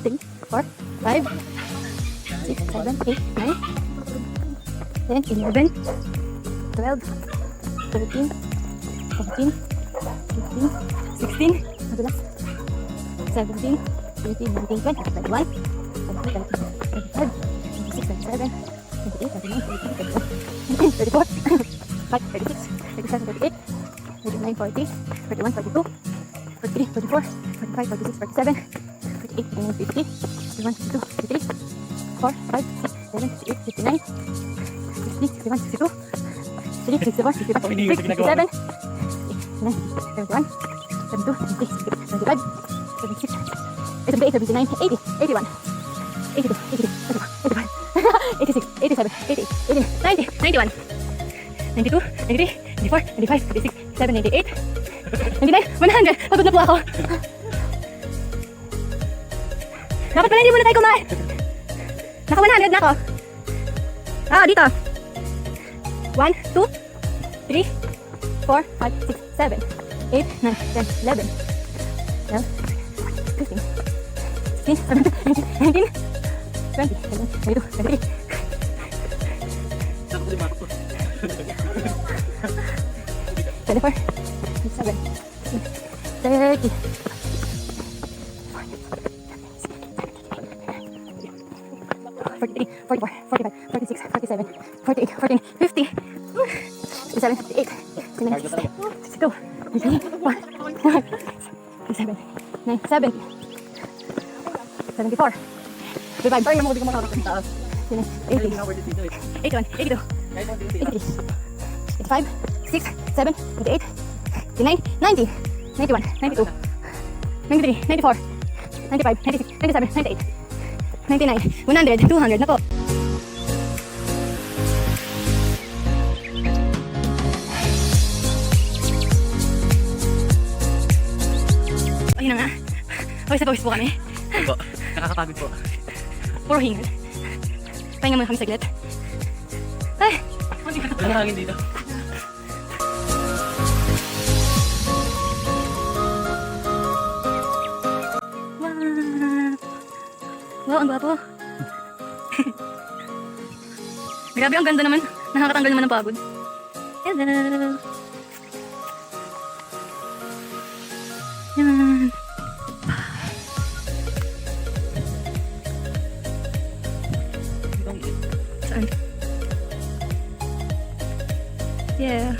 3, 4, 5, 6, 7, 8, 9, 10, 11, 12, 13, 14, 15, 16, 17, 18, 19, 20, 21, 22, 23, 24, 25, 26, 27, 28, 29, 30, 31, 32, 33, 34, 35, 36, 37, 38, 39, 40, 41, 42, 43, 44, 45, 46, 47, 48, 49, 50, 51, 52, 53, 4, 5, 6, 7, 8, 59, 60, 61, 62, 63, 64, 65, 66, 67, 69, 71, 72, 73, 75, 76, 78, 79, 80, 81, 82, 83, 84, 85, 86, 87, 88, 89, 90, 91, 92, 93, 94, 95, 96, 97, 98, 99, 100. Pagod na po ako. Dapat pala hindi muna tayo kumain. Naka 100 na ako. Dito. 1, 2, 3, 4, 5, 6, 7, 8, 9, 10, 11, 12, 15, 16, 17, 18, 19, 20, 21, 22, 23. Twenty-four, 27, 30, 43, 44, 45, 46, 47, 48, 49, 50, 57, 58, 59, 60, 62, 61, 57, 9, 70, 74, 75, parang naman ko makakapit sa taas. 80, 81, 82, 83, 85, 6, 7, 88, 89, 90, 91, 92, 93, 94, 95, 96, 97, 98, 99, 100, 200 na po. Ayun na nga. Pawis na pawis po kami. Po, nakakapagod po. Puro hingal. Pahinga muna kami saglit. Ay! Walang hangin dito. Wow, ang gwapo. Grabe, ang ganda naman. Nakakatanggal naman ng pagod. Hello! Yan. Saan? Yeah.